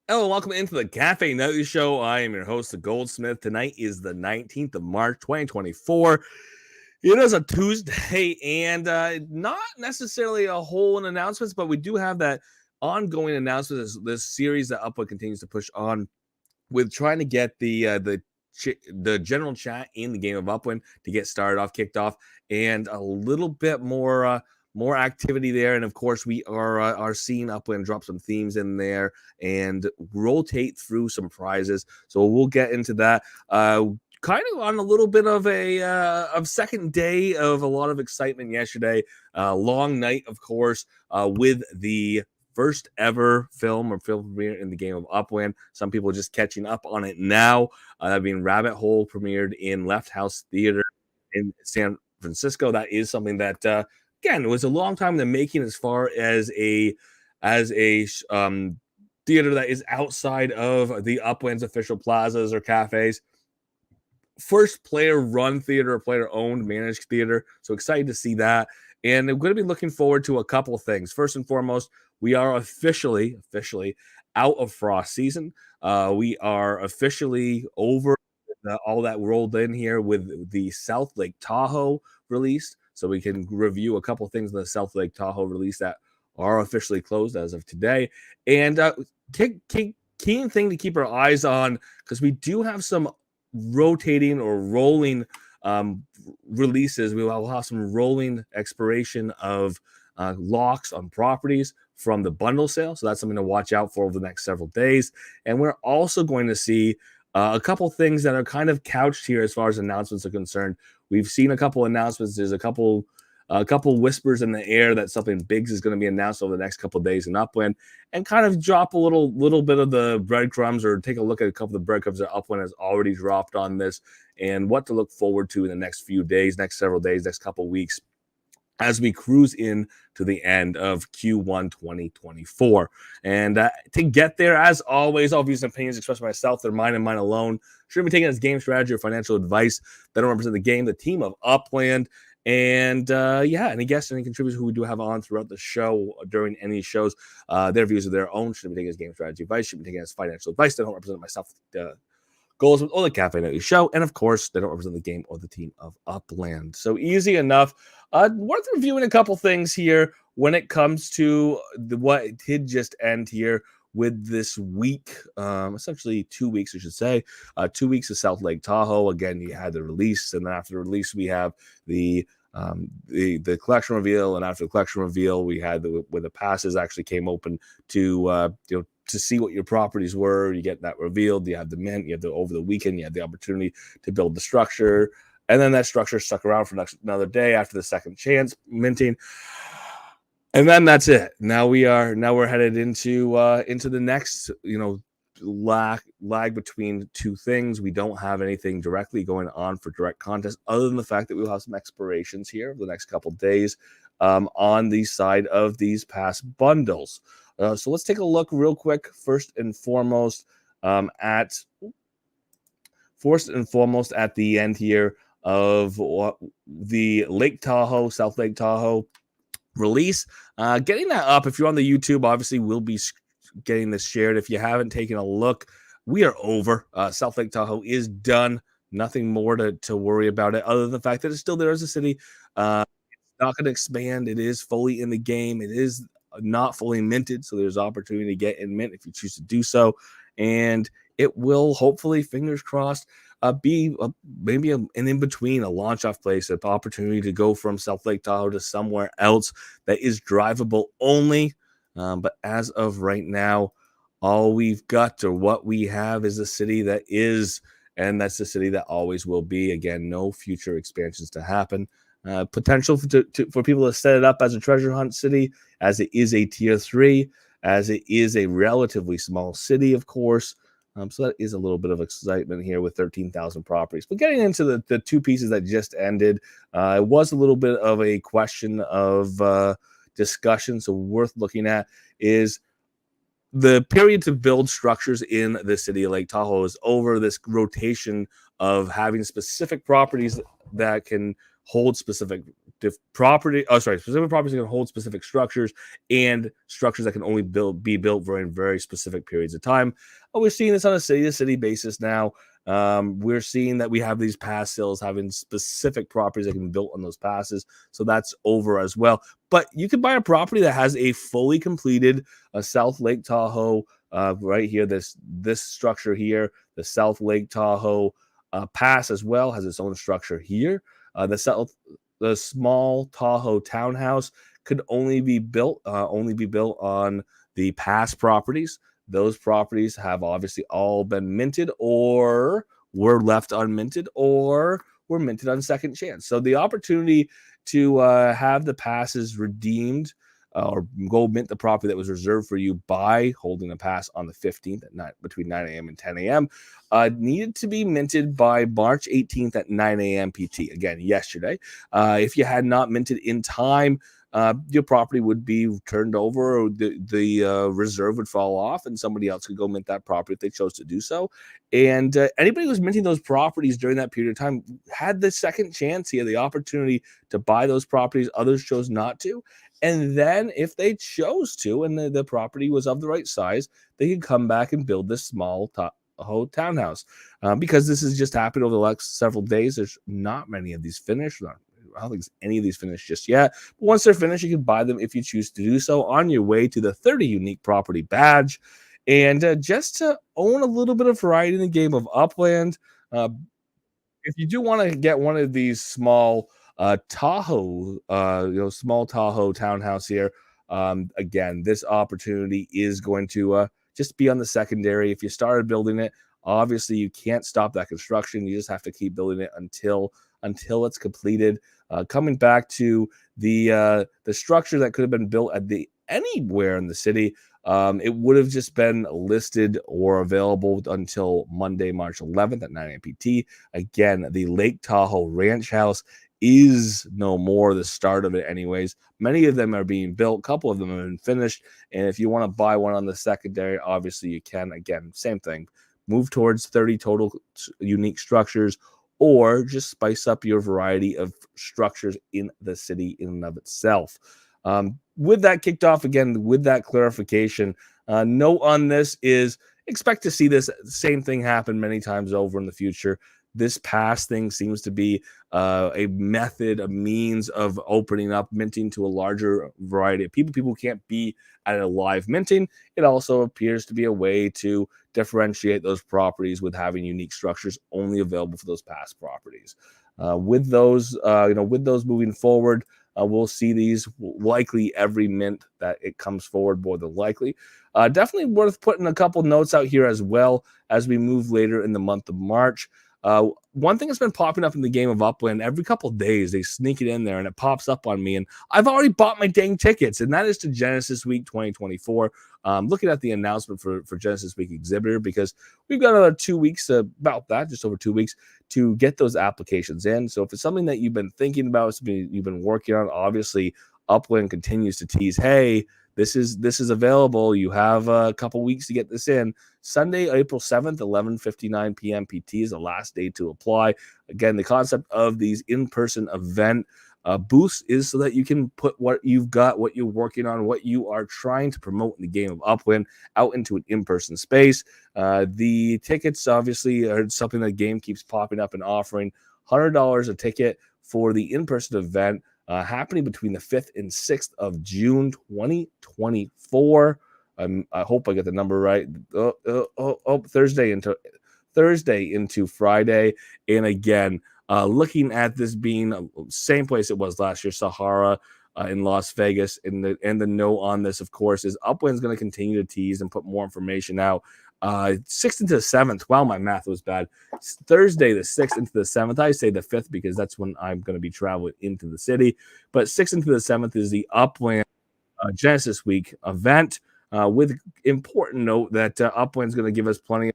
Hello, welcome into the Cafe Nutty Show. I am your host, the Goldsmith. Tonight is the 19th of March, 2024. It is a Tuesday, and not necessarily a whole in announcements, but we do have that ongoing announcement. This series that Upwood continues to push on with trying to get the general chat in the game of Upwind to get started off, kicked off, and a little bit more activity there. And of course, we are seeing Upwind drop some themes in there and rotate through some prizes. So we'll get into that. Kind of on a little bit of a of second day of a lot of excitement yesterday. Long night, of course, with the first ever film premiere in the game of Upwind. Some people just catching up on it now. Being Rabbit Hole premiered in Left House Theater in San Francisco. That is something that again, it was a long time in the making as far as a theater that is outside of the Upwind's official plazas or cafes. First player run theater, player owned, managed theater. So excited to see that. And I'm going to be looking forward to a couple of things. First and foremost, we are officially out of Frost season. We are officially over all that rolled in here with the South Lake Tahoe release. So we can review a couple of things in the South Lake Tahoe release that are officially closed as of today. And keen thing to keep our eyes on, because we do have some rotating or rolling releases. We will have some rolling expiration of locks on properties from the bundle sale. So that's something to watch out for over the next several days. And we're also going to see a couple things that are kind of couched here as far as announcements are concerned. We've seen a couple announcements. There's a couple whispers in the air that something big is going to be announced over the next couple of days in Upwind, and kind of drop a little bit of the breadcrumbs, or take a look at a couple of the breadcrumbs that Upwind has already dropped on this, and what to look forward to in the next few days, next several days, next couple of weeks, as we cruise in to the end of Q1 2024. And to get there, as always, all views and opinions expressed by myself, they're mine and mine alone. Shouldn't be taken as game strategy or financial advice. They don't represent the game, the team of Upland. And any guests, any contributors who we do have on throughout the show during any shows, their views are their own. Shouldn't be taken as game strategy advice. Shouldn't be taken as financial advice. They don't represent myself, goals or the Cafe Nightly Show, and of course, they don't represent the game or the team of Upland. So easy enough. Worth reviewing a couple things here when it comes to what did just end here with this week, essentially 2 weeks, I should say. 2 weeks of South Lake Tahoe. Again, you had the release, and then after the release, we have the collection reveal, and after the collection reveal, we had where the passes actually came open to to see what your properties were. You get that revealed. You have the mint. You have over the weekend. You have the opportunity to build the structure, and then that structure stuck around for another day after the second chance minting, and then that's it. Now we're headed into the next lag between two things. We don't have anything directly going on for direct contest, other than the fact that we'll have some expirations here over the next couple of days on the side of these past bundles. So let's take a look real quick. First and foremost, at the end here of the Lake Tahoe, South Lake Tahoe release. Getting that up. If you're on the YouTube, obviously we'll be getting this shared. If you haven't taken a look, we are over. South Lake Tahoe is done. Nothing more to worry about it, other than the fact that it's still there as a city. It's not going to expand. It is fully in the game. It is not fully minted, so there's opportunity to get in mint if you choose to do so, and it will hopefully, fingers crossed, be maybe an in-between, a launch-off place, an opportunity to go from South Lake Tahoe to somewhere else that is drivable only. But as of right now, all we've got, or what we have, is a city that is, and that's the city that always will be. Again, no future expansions to happen. Potential for people to set it up as a treasure hunt city, as it is a tier 3, as it is a relatively small city, of course. So that is a little bit of excitement here with 13,000 properties. But getting into the two pieces that just ended, it was a little bit of a question of discussion. So worth looking at is the period to build structures in the city of Lake Tahoe is over. This rotation of having specific properties that can hold specific property. Oh, sorry, specific properties that can hold specific structures and structures that can only be built during very specific periods of time. We're seeing this on a city-to-city basis now. We're seeing that we have these pass sales having specific properties that can be built on those passes, so that's over as well. But you can buy a property that has a fully completed South Lake Tahoe right here. This structure here, the South Lake Tahoe pass as well, has its own structure here. The small Tahoe townhouse could only be built on the past properties. Those properties have obviously all been minted or were left unminted or were minted on second chance. So the opportunity to have the passes redeemed or go mint the property that was reserved for you by holding a pass on the 15th at night between 9 a.m. and 10 a.m. Needed to be minted by March 18th at 9 a.m. PT. Again, yesterday. If you had not minted in time, your property would be turned over, or the reserve would fall off, and somebody else could go mint that property if they chose to do so. And anybody who was minting those properties during that period of time had the second chance. He had the opportunity to buy those properties. Others chose not to. And then, if they chose to, and the property was of the right size, they could come back and build this small whole townhouse. Because this has just happened over the last several days. There's not many of these finished. I don't think any of these finished just yet. But once they're finished, you can buy them if you choose to do so on your way to the 30 unique property badge. And just to own a little bit of variety in the game of Upland, if you do want to get one of these small Tahoe, small Tahoe townhouse here, again, this opportunity is going to just be on the secondary. If you started building it, obviously you can't stop that construction. You just have to keep building it until it's completed. Coming back to the structure that could have been built at anywhere in the city, it would have just been listed or available until Monday, March 11th at 9 a.m. PT. Again, the Lake Tahoe Ranch House is no more, the start of it anyways. Many of them are being built. A couple of them have been finished. And if you want to buy one on the secondary, obviously you can. Again, same thing. Move towards 30 total unique structures, or just spice up your variety of structures in the city in and of itself. With that kicked off, again, with that clarification, note on this is expect to see this same thing happen many times over in the future. This pass thing seems to be a method, a means of opening up minting to a larger variety of people. People can't be at a live minting. It also appears to be a way to differentiate those properties with having unique structures only available for those past properties. With those moving forward, we'll see these likely every mint that it comes forward, more than likely. Definitely worth putting a couple notes out here as well as we move later in the month of March. One thing that's been popping up in the game of Upland, every couple of days they sneak it in there and it pops up on me, and I've already bought my dang tickets, and that is to Genesis Week 2024. Looking at the announcement for Genesis Week Exhibitor, because we've got another 2 weeks, about that, just over 2 weeks, to get those applications in. So if it's something that you've been thinking about, something you've been working on, obviously Upland continues to tease, hey, this is available. You have a couple weeks to get this in. Sunday, April 7th, 11:59 p.m. PT is the last day to apply. Again, the concept of these in-person event booths is so that you can put what you've got, what you're working on, what you are trying to promote in the game of Upland out into an in-person space. The tickets obviously are something that the game keeps popping up and offering. $100 a ticket for the in-person event. Happening between the 5th and 6th of June 2024. I hope I get the number right. Thursday into Friday. And again, looking at this being the same place it was last year, Sahara in Las Vegas. And the note on this, of course, is Upland's going to continue to tease and put more information out. 6th into the 7th. Wow, my math was bad. Thursday, the 6th into the 7th. I say the 5th because that's when I'm going to be traveling into the city. But 6th into the 7th is the Upland Genesis Week event. With important note that Upland's going to give us plenty of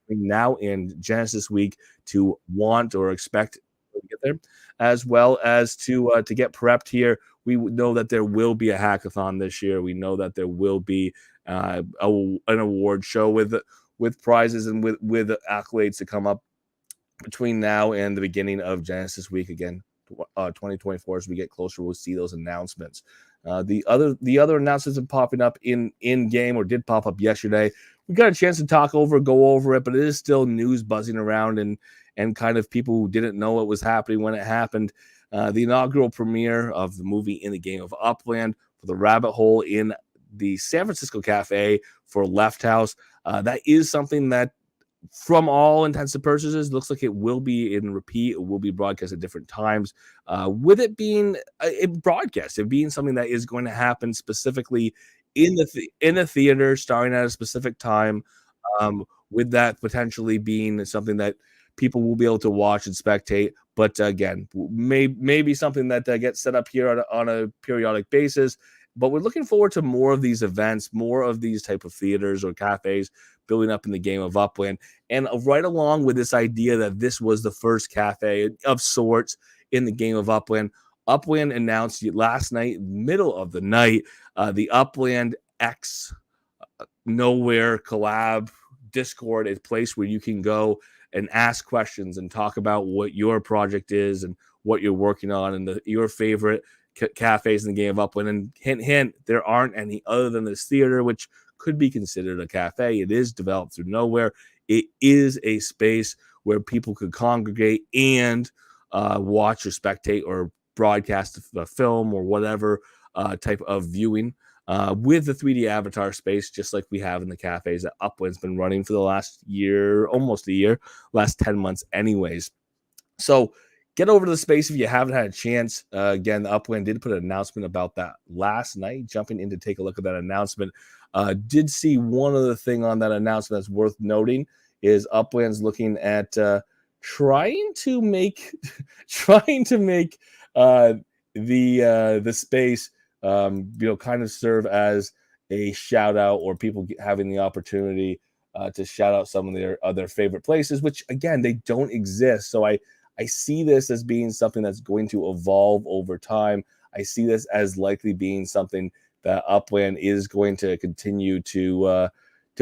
now in Genesis Week to want or expect to get there, as well as to get prepped here. We know that there will be a hackathon this year. We know that there will be an award show with prizes and with accolades to come up between now and the beginning of Genesis Week. Again, 2024 as we get closer. We'll see those announcements. The other announcements have popping up in game or did pop up yesterday. We got a chance to go over it, but it is still news buzzing around and kind of people who didn't know it was happening when it happened. The inaugural premiere of the movie In the Game of Upland for the Rabbit Hole in the San Francisco Cafe for Left House. That is something that, from all intents and purposes, looks like it will be in repeat. It will be broadcast at different times. With it being a broadcast, it being something that is going to happen specifically in the theater, starting at a specific time. With that potentially being something that people will be able to watch and spectate. But again, maybe something that gets set up here on a periodic basis. But we're looking forward to more of these events, more of these type of theaters or cafes building up in the Game of Upland. And right along with this idea that this was the first cafe of sorts in the Game of Upland, Upland announced last night, middle of the night, the Upland X Nowhere collab Discord, a place where you can go and ask questions and talk about what your project is and what you're working on and your favorite cafes in the Game of Upland. And hint, hint, there aren't any other than this theater, which could be considered a cafe. It is developed through Nowhere. It is a space where people could congregate and watch or spectate or broadcast a film or whatever type of viewing with the 3D avatar space, just like we have in the cafes that Upland's been running for the last year, almost a year, last 10 months anyways. So get over to the space if you haven't had a chance. Again, the Upland did put an announcement about that last night. Jumping in to take a look at that announcement. Did see one other thing on that announcement that's worth noting is Upland's looking at trying to make the space kind of serve as a shout out, or people having the opportunity to shout out some of their other favorite places, which again, they don't exist. So I see this as being something that's going to evolve over time. I see this as likely being something that Upland is going to continue to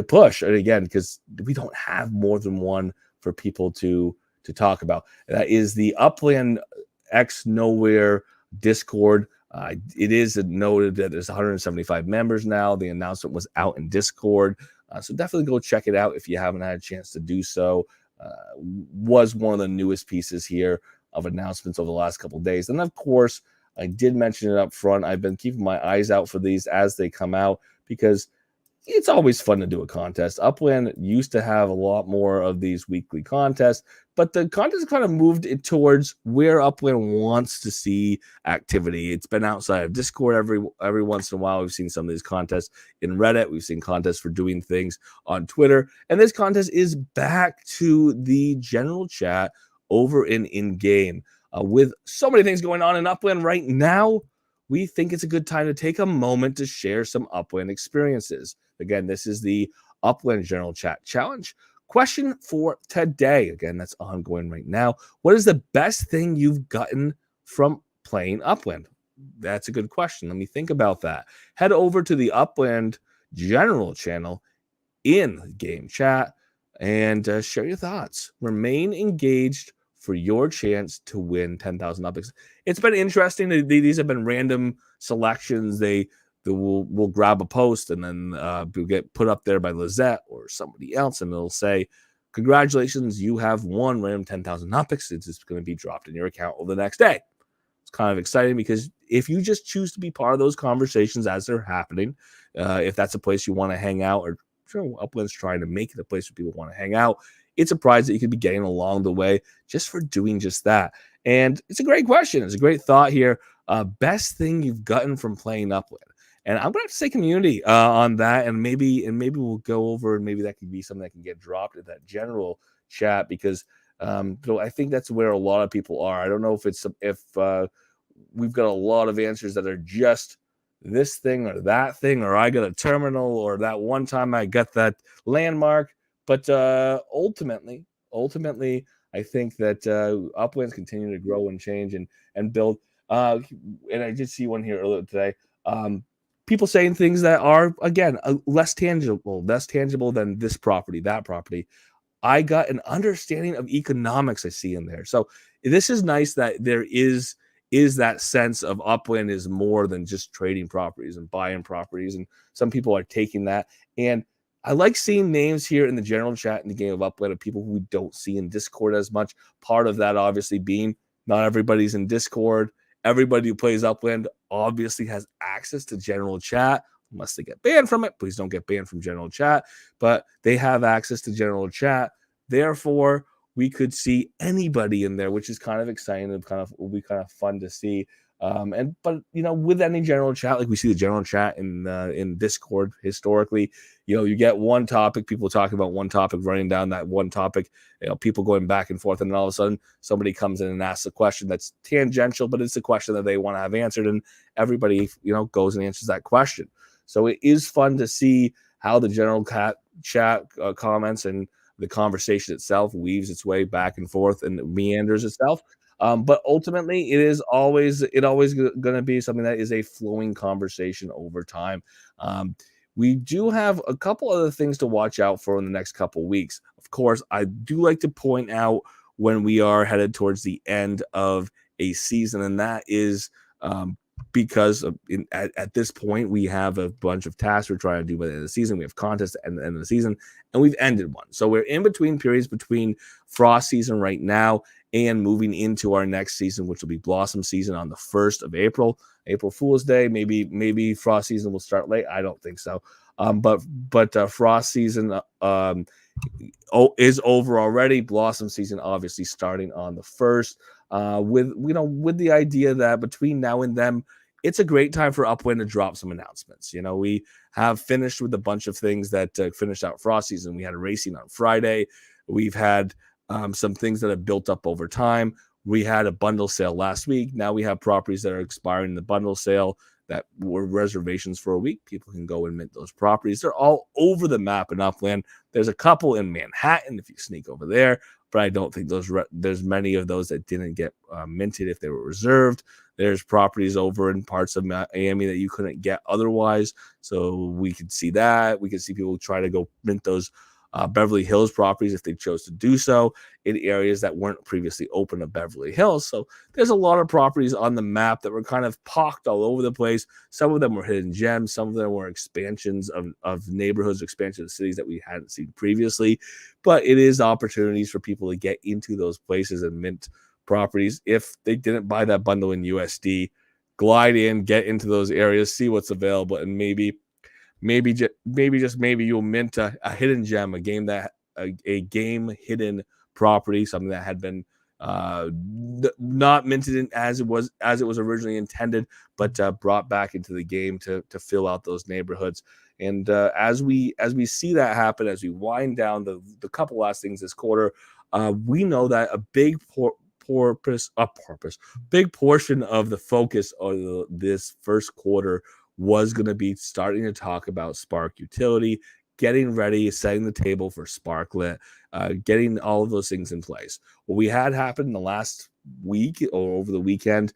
push. And again, because we don't have more than one for people to talk about. That is the Upland X Nowhere Discord. It is noted that there's 175 members now. The announcement was out in Discord. So definitely go check it out if you haven't had a chance to do so. Was one of the newest pieces here of announcements over the last couple of days. And of course, I did mention it up front. I've been keeping my eyes out for these as they come out because it's always fun to do a contest. Upland used to have a lot more of these weekly contests, but the contest kind of moved it towards where Upland wants to see activity. It's been outside of Discord every once in a while. We've seen some of these contests in Reddit. We've seen contests for doing things on Twitter. And this contest is back to the general chat over in game. With so many things going on in Upland right now, we think it's a good time to take a moment to share some Upland experiences. Again, this is the Upland General Chat Challenge. Question for today, again, that's ongoing right now. What is the best thing you've gotten from playing Upland? That's a good question. Let me think about that. Head over to the Upland General channel in game chat and share your thoughts. Remain engaged for your chance to win 10,000 Upix. It's been interesting. These have been random selections. We'll grab a post and then will get put up there by Lizette or somebody else, and it'll say, congratulations, you have won random 10,000 Upix. It's just going to be dropped in your account over the next day. It's kind of exciting because if you just choose to be part of those conversations as they're happening, if that's a place you want to hang out, or Upland's trying to make it a place where people want to hang out, it's a prize that you could be getting along the way just for doing just that. And it's a great question. It's a great thought here. Best thing you've gotten from playing Upland. And I'm going to have to say community on that. And maybe we'll go over, and maybe that could be something that can get dropped in that general chat, because I think that's where a lot of people are. I don't know if we've got a lot of answers that are just this thing or that thing, or I got a terminal, or that one time I got that landmark. But ultimately, I think that Upland's continue to grow and change and build. And I did see one here earlier today. People saying things that are, again, less tangible than this property, that property. I got an understanding of economics I see in there. So this is nice that there is that sense of Upland is more than just trading properties and buying properties. And some people are taking that. And I like seeing names here in the general chat in the game of Upland of people who we don't see in Discord as much. Part of that obviously being not everybody's in Discord. Everybody who plays Upland obviously has access to general chat, unless they get banned from it. Please don't get banned from general chat, but they have access to general chat. Therefore, we could see anybody in there, which is kind of exciting and kind of will be kind of fun to see. But with any general chat, like we see the general chat in Discord historically, you get one topic, people talking about one topic, running down that one topic, people going back and forth, and then all of a sudden somebody comes in and asks a question that's tangential, but it's a question that they want to have answered, and everybody goes and answers that question. So it is fun to see how the general chat comments and the conversation itself weaves its way back and forth and meanders itself. But ultimately, always going to be something that is a flowing conversation over time. We do have a couple other things to watch out for in the next couple weeks. Of course, I do like to point out when we are headed towards the end of a season, and that is because at this point we have a bunch of tasks we're trying to do by the end of the season. We have contests at the end of the season, and we've ended one. So we're in between periods between frost season right now and moving into our next season, which will be blossom season on the 1st of April. April Fool's Day. Maybe frost season will start late. I don't think so. But frost season is over already. Blossom season obviously starting on the 1st. With the idea that between now and then, it's a great time for Upland to drop some announcements. We have finished with a bunch of things that finished out frost season. We had a racing on Friday. We've had some things that have built up over time. We had a bundle sale last week. Now we have properties that are expiring in the bundle sale that were reservations for a week. People can go and mint those properties. They're all over the map in Upland. There's a couple in Manhattan if you sneak over there, but I don't think there's many of those that didn't get minted if they were reserved. There's properties over in parts of Miami that you couldn't get otherwise. So we could see that. We could see people try to go mint those Beverly Hills properties if they chose to do so in areas that weren't previously open to Beverly Hills. So there's a lot of properties on the map that were kind of pocked all over the place. Some of them were hidden gems. Some of them were expansions of neighborhoods, expansions of cities that we hadn't seen previously. But it is opportunities for people to get into those places and mint properties if they didn't buy that bundle in USD. Glide in, get into those areas, see what's available, and maybe you'll mint a hidden gem, a game hidden property, something that had been not minted in as it was originally intended, but brought back into the game to fill out those neighborhoods. And as we see that happen, as we wind down the couple last things this quarter, we know that a big big portion of the focus of this first quarter was going to be starting to talk about Spark Utility, getting ready, setting the table for Sparklet, getting all of those things in place. What we had happen in the last week or over the weekend,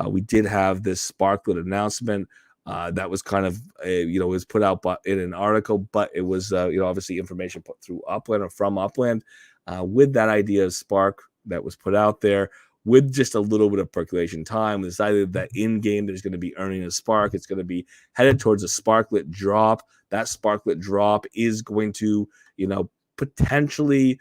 we did have this Sparklet announcement that was kind of, it was put out in an article, but it was, obviously information put through Upland or from Upland with that idea of Spark that was put out there. With just a little bit of percolation time, we decided that in game there's going to be earning a spark. It's going to be headed towards a Sparklet drop. That Sparklet drop is going to, potentially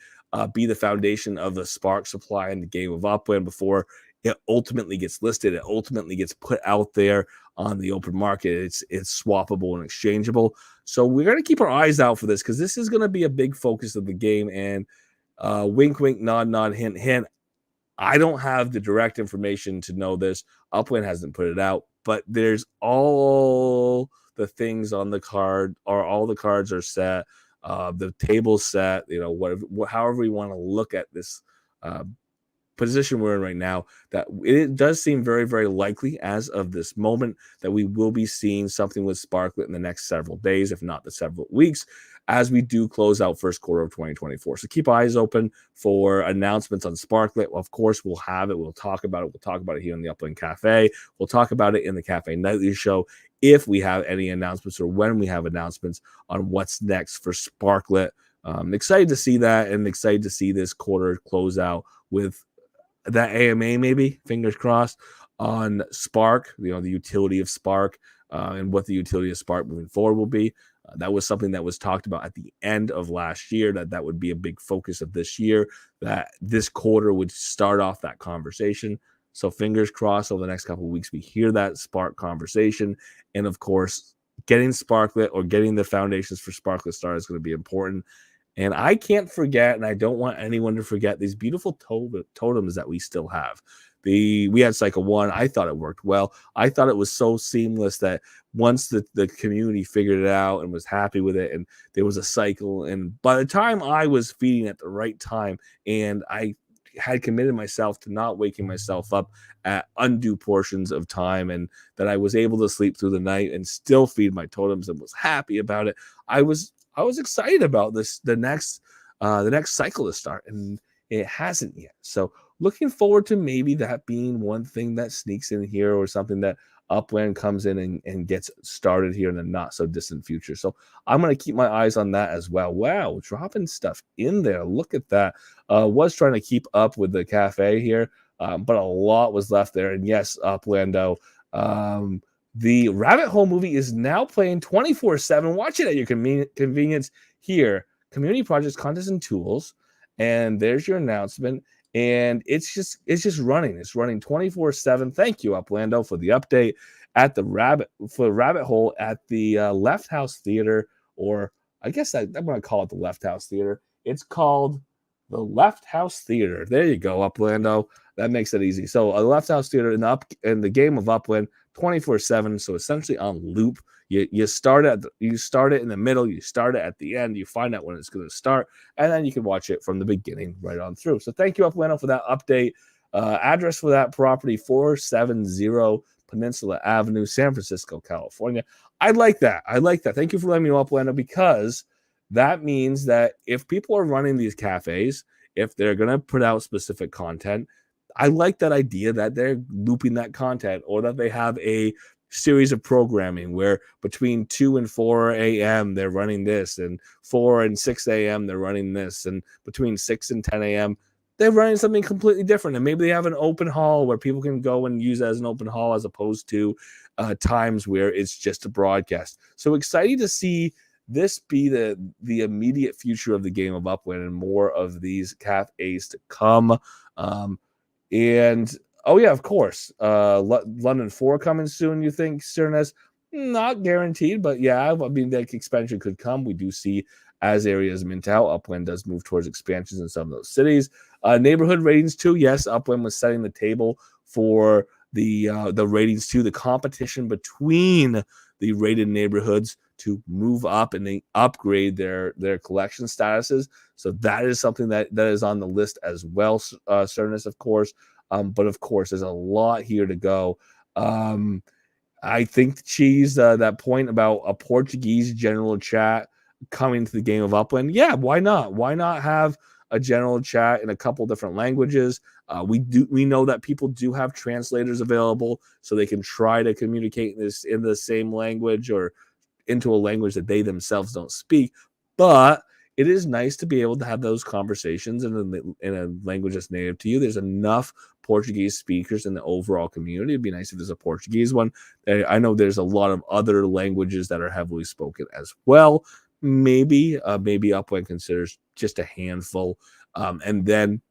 be the foundation of the spark supply in the game of Upland before it ultimately gets listed. It ultimately gets put out there on the open market. It's swappable and exchangeable. So we're going to keep our eyes out for this because this is going to be a big focus of the game. And wink, wink, nod, nod, hint, hint. I don't have the direct information to know this. Upland hasn't put it out, but there's all the things on the card, or all the cards are set. The table's set. However we want to look at this position we're in right now, that it does seem very, very likely as of this moment that we will be seeing something with Sparklet in the next several days, if not the several weeks, as we do close out first quarter of 2024. So keep eyes open for announcements on Sparklet. Of course, we'll have it. We'll talk about it. We'll talk about it here in the Upland Cafe. We'll talk about it in the Cafe Nightly Show if we have any announcements or when we have announcements on what's next for Sparklet Excited to see that, and excited to see this quarter close out with that AMA, maybe, fingers crossed, on Spark, the utility of Spark, and what the utility of Spark moving forward will be. That was something that was talked about at the end of last year, that would be a big focus of this year, that this quarter would start off that conversation. So fingers crossed over the next couple of weeks, we hear that Spark conversation. And of course, getting Sparklet, or getting the foundations for Sparklet Star, is going to be important. And I can't forget, and I don't want anyone to forget, these beautiful totems that we still have. We had Cycle 1. I thought it worked well. I thought it was so seamless that once the community figured it out and was happy with it, and there was a cycle, and by the time I was feeding at the right time, and I had committed myself to not waking myself up at undue portions of time, and that I was able to sleep through the night and still feed my totems and was happy about it, I was excited about the next cycle to start, and it hasn't yet. So looking forward to maybe that being one thing that sneaks in here, or something that Upland comes in and gets started here in the not so distant future. So I'm going to keep my eyes on that as well. Wow, dropping stuff in there. Look at that. Was trying to keep up with the cafe here, but a lot was left there. And yes, Uplando, the Rabbit Hole movie is now playing 24/7. Watch it at your convenience here. Community projects, contests, and tools. And there's your announcement. And it's just running. It's running 24/7. Thank you, Uplando, for the update at the Rabbit Hole at the Left House Theater, or I guess I'm going to call it the Left House Theater. It's called the Left House Theater. There you go, Uplando. That makes it easy. So a Left House Theater in the game of Upland 24/7. So essentially on loop. You start it in the middle, you start it at the end, you find out when it's going to start, and then you can watch it from the beginning right on through. So thank you, Uplando, for that update. Address for that property, 470 Peninsula Avenue, San Francisco, California. I like that. Thank you for letting me know, Uplando, because that means that if people are running these cafes, if they're going to put out specific content, I like that idea that they're looping that content, or that they have a series of programming where between 2 and 4 a.m. they're running this, and 4 and 6 a.m. they're running this, and between 6 and 10 a.m. they're running something completely different. And maybe they have an open hall where people can go and use it as an open hall, as opposed to times where it's just a broadcast. So excited to see this be the immediate future of the game of Upland, and more of these cafes to come. And oh yeah, of course, London 4 coming soon, you think, Cernus? Not guaranteed, but yeah, I mean, that expansion could come. We do see, as areas mint out, Upland does move towards expansions in some of those cities. Neighborhood ratings too. Yes, Upland was setting the table for the ratings too. The competition between the rated neighborhoods to move up and they upgrade their collection statuses. So that is something that is on the list as well, Cernus, of course. But of course, there's a lot here to go. I think, Cheese, that point about a Portuguese general chat coming to the game of Upland. Yeah, why not? Why not have a general chat in a couple different languages? We know that people do have translators available, so they can try to communicate this in the same language, or into a language that they themselves don't speak. But it is nice to be able to have those conversations in a language that's native to you. There's enough Portuguese speakers in the overall community. It'd be nice if there's a Portuguese one. I know there's a lot of other languages that are heavily spoken as well. Maybe Upland considers just a handful. And then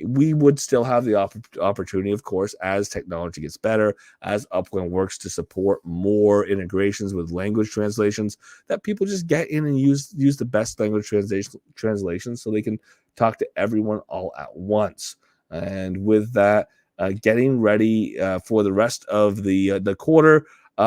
we would still have the opportunity, of course, as technology gets better, as Upland works to support more integrations with language translations, that people just get in and use the best language translations so they can talk to everyone all at once. And with that, getting ready for the rest of the quarter,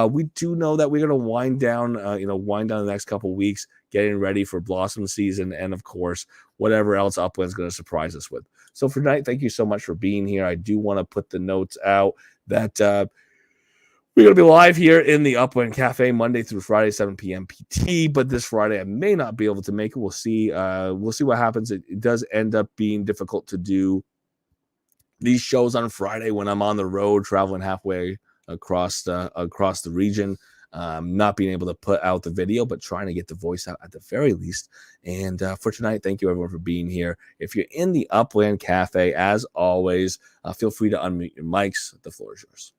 we do know that we're going to wind down the next couple of weeks, getting ready for Blossom season, and of course, whatever else Upland's going to surprise us with. So for tonight, thank you so much for being here. I do want to put the notes out that we're going to be live here in the Upland Cafe Monday through Friday, 7 p.m. PT. But this Friday, I may not be able to make it. We'll see. We'll see what happens. It does end up being difficult to do these shows on Friday when I'm on the road traveling halfway across the region. not being able to put out the video, but trying to get the voice out at the very least. And for tonight, thank you everyone for being here. If you're in the Upland Cafe, as always, feel free to unmute your mics. The floor is yours.